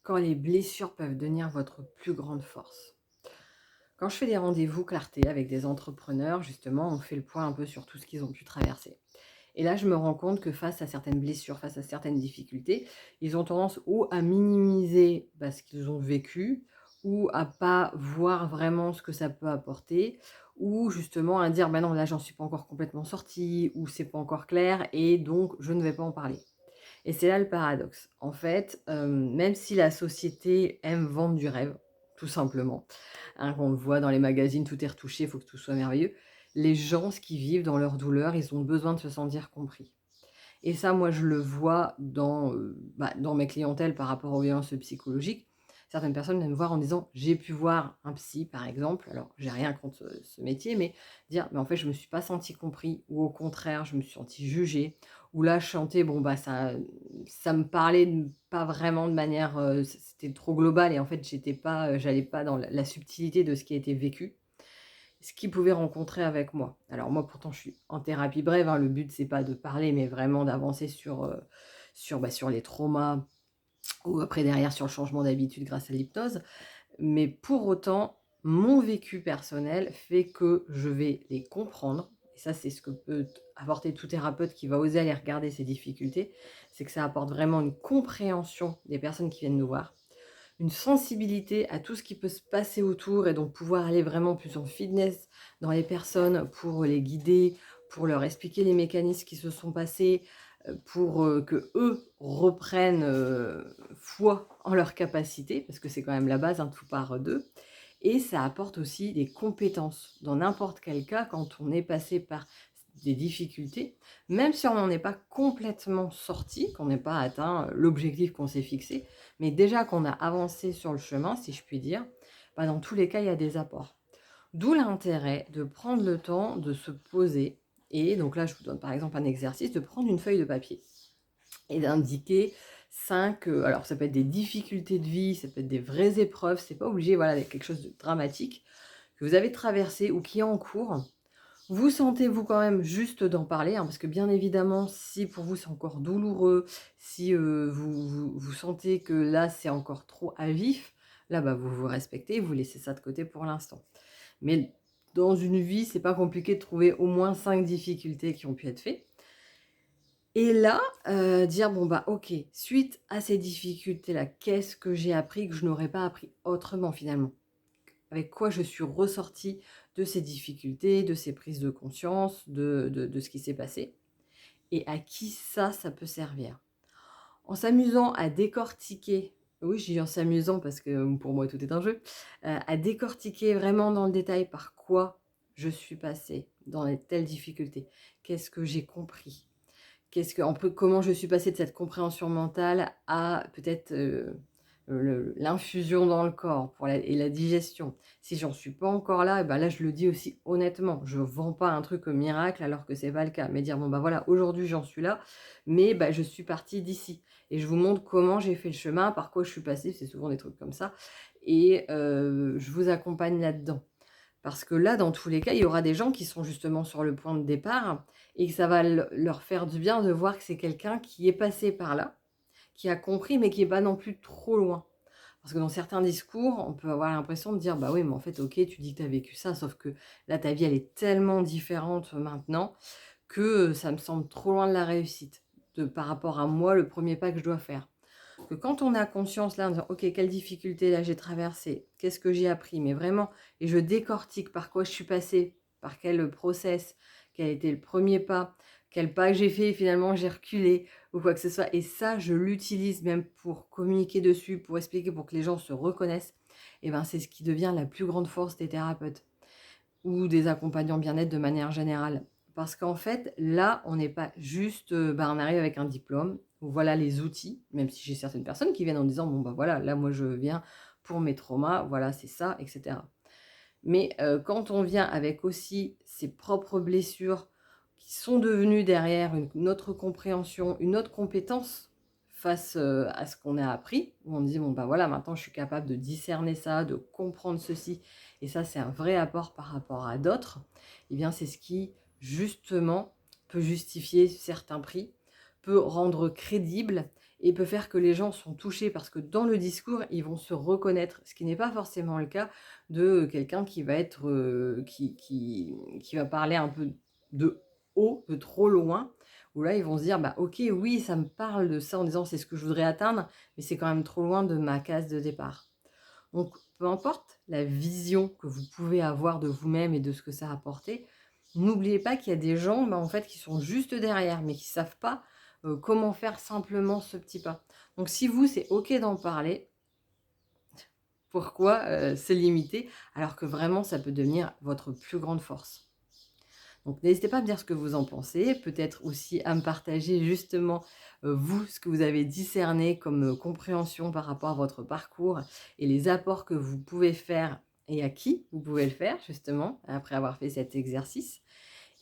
Quand les blessures peuvent devenir votre plus grande force. Quand je fais des rendez-vous clarté avec des entrepreneurs, justement, on fait le point un peu sur tout ce qu'ils ont pu traverser. Et là, je me rends compte que face à certaines blessures, face à certaines difficultés, ils ont tendance ou à minimiser ce qu'ils ont vécu, ou à pas voir vraiment ce que ça peut apporter, ou justement à dire: «Bah non, là, j'en suis pas encore complètement sortie», ou «C'est pas encore clair et donc je ne vais pas en parler». Et c'est là le paradoxe. En fait, même si la société aime vendre du rêve, tout simplement, hein, on le voit dans les magazines, tout est retouché, il faut que tout soit merveilleux. Les gens, ce qu'ils vivent dans leur douleur, ils ont besoin de se sentir compris. Et ça, moi, je le vois dans mes clientèles par rapport aux violences psychologiques. Certaines personnes viennent me voir en disant: «J'ai pu voir un psy», par exemple. Alors, j'ai rien contre, ce métier, mais dire: «Mais en fait, je me suis pas senti compris» ou au contraire, je me suis senti jugée. Ou là, je chantais, ça me parlait pas vraiment de manière, c'était trop global et en fait, j'étais pas, j'allais pas dans la subtilité de ce qui a été vécu, ce qu'ils pouvaient rencontrer avec moi. Alors moi, pourtant, je suis en thérapie brève, hein, le but, c'est pas de parler, mais vraiment d'avancer sur les traumas ou après derrière sur le changement d'habitude grâce à l'hypnose. Mais pour autant, mon vécu personnel fait que je vais les comprendre et ça, c'est ce que peut apporter tout thérapeute qui va oser aller regarder ces difficultés, c'est que ça apporte vraiment une compréhension des personnes qui viennent nous voir, une sensibilité à tout ce qui peut se passer autour et donc pouvoir aller vraiment plus en fitness dans les personnes pour les guider, pour leur expliquer les mécanismes qui se sont passés, pour, qu'eux reprennent, foi en leurs capacités, parce que c'est quand même la base, hein, tout part d'eux. Et ça apporte aussi des compétences. Dans n'importe quel cas, quand on est passé par des difficultés, même si on n'en est pas complètement sorti, qu'on n'ait pas atteint l'objectif qu'on s'est fixé, mais déjà qu'on a avancé sur le chemin, si je puis dire, dans tous les cas, il y a des apports. D'où l'intérêt de prendre le temps de se poser et donc là, je vous donne par exemple un exercice, de prendre une feuille de papier et d'indiquer 5. Alors ça peut être des difficultés de vie, ça peut être des vraies épreuves, c'est pas obligé, voilà, d'être quelque chose de dramatique que vous avez traversé ou qui est en cours. Vous sentez-vous quand même juste d'en parler, hein, parce que bien évidemment, si pour vous c'est encore douloureux, si, vous sentez que là c'est encore trop à vif, là, vous vous respectez, vous laissez ça de côté pour l'instant. Mais dans une vie, c'est pas compliqué de trouver au moins 5 difficultés qui ont pu être faites. Et là, dire: «Bon, OK, suite à ces difficultés-là, qu'est-ce que j'ai appris que je n'aurais pas appris autrement finalement? Avec quoi je suis ressortie de ces difficultés, de ces prises de conscience, de ce qui s'est passé et à qui ça peut servir?» En s'amusant à décortiquer, oui, je dis en s'amusant parce que, pour moi tout est un jeu, à décortiquer vraiment dans le détail par quoi je suis passée dans les telles difficultés. Qu'est-ce que j'ai compris? Comment je suis passée de cette compréhension mentale à peut-être, l'infusion dans le corps pour la digestion. Si j'en suis pas encore là, et là, je le dis aussi honnêtement. Je vends pas un truc, miracle alors que c'est pas le cas. Mais dire: «Bon, voilà, aujourd'hui j'en suis là, mais je suis partie d'ici et je vous montre comment j'ai fait le chemin, par quoi je suis passée», c'est souvent des trucs comme ça et je vous accompagne là-dedans. Parce que là, dans tous les cas, il y aura des gens qui sont justement sur le point de départ et que ça va leur faire du bien de voir que c'est quelqu'un qui est passé par là, qui a compris, mais qui est pas non plus trop loin. Parce que dans certains discours, on peut avoir l'impression de dire: «Bah oui, mais en fait, OK, tu dis que tu as vécu ça, sauf que là, ta vie, elle est tellement différente maintenant que, ça me semble trop loin de la réussite, par rapport à moi, le premier pas que je dois faire». Que quand on a conscience là, en disant: «OK, quelle difficulté là j'ai traversé? Qu'est-ce que j'ai appris?» mais vraiment et je décortique par quoi je suis passée, par quel process, quel a été le premier pas, quel pas que j'ai fait et finalement j'ai reculé ou quoi que ce soit et ça, je l'utilise même pour communiquer dessus, pour expliquer, pour que les gens se reconnaissent et c'est ce qui devient la plus grande force des thérapeutes ou des accompagnants bien-être de manière générale. Parce qu'en fait, là, on n'est pas juste, on arrive avec un diplôme, voilà les outils, même si j'ai certaines personnes qui viennent en disant: «Bon, voilà, là, moi, je viens pour mes traumas, voilà, c'est ça» et cetera. Mais, quand on vient avec aussi ses propres blessures qui sont devenues derrière une autre compréhension, une autre compétence face, à ce qu'on a appris, où on dit: «Bon, voilà, maintenant je suis capable de discerner ça, de comprendre ceci» et ça, c'est un vrai apport par rapport à d'autres et bien, c'est ce qui, justement, peut justifier certains prix, peut rendre crédible et peut faire que les gens sont touchés parce que dans le discours, ils vont se reconnaître, ce qui n'est pas forcément le cas de quelqu'un qui va être, qui va parler un peu de haut, de trop loin, où là, ils vont se dire: «Bah, OK, oui, ça me parle de ça en disant: "C'est ce que je voudrais atteindre", mais c'est quand même trop loin de ma case de départ». Donc, peu importe la vision que vous pouvez avoir de vous-même et de ce que ça a apporté, n'oubliez pas qu'il y a des gens, bah, en fait, qui sont juste derrière, mais qui ne savent pas, comment faire simplement ce petit pas. Donc si vous, c'est OK d'en parler, pourquoi, se limiter alors que vraiment ça peut devenir votre plus grande force? Donc n'hésitez pas à me dire ce que vous en pensez, peut-être aussi à me partager justement, vous, ce que vous avez discerné comme, compréhension par rapport à votre parcours et les apports que vous pouvez faire et à qui vous pouvez le faire justement, après avoir fait cet exercice.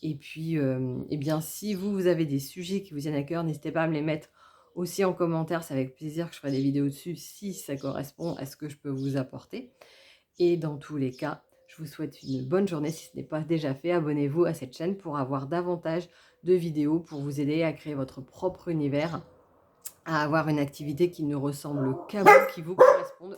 Et puis, et bien si vous, vous avez des sujets qui vous tiennent à cœur, n'hésitez pas à me les mettre aussi en commentaire, c'est avec plaisir que je ferai des vidéos dessus si ça correspond à ce que je peux vous apporter. Et dans tous les cas, je vous souhaite une bonne journée. Si ce n'est pas déjà fait, abonnez-vous à cette chaîne pour avoir davantage de vidéos pour vous aider à créer votre propre univers, à avoir une activité qui ne ressemble qu'à vous, qui vous corresponde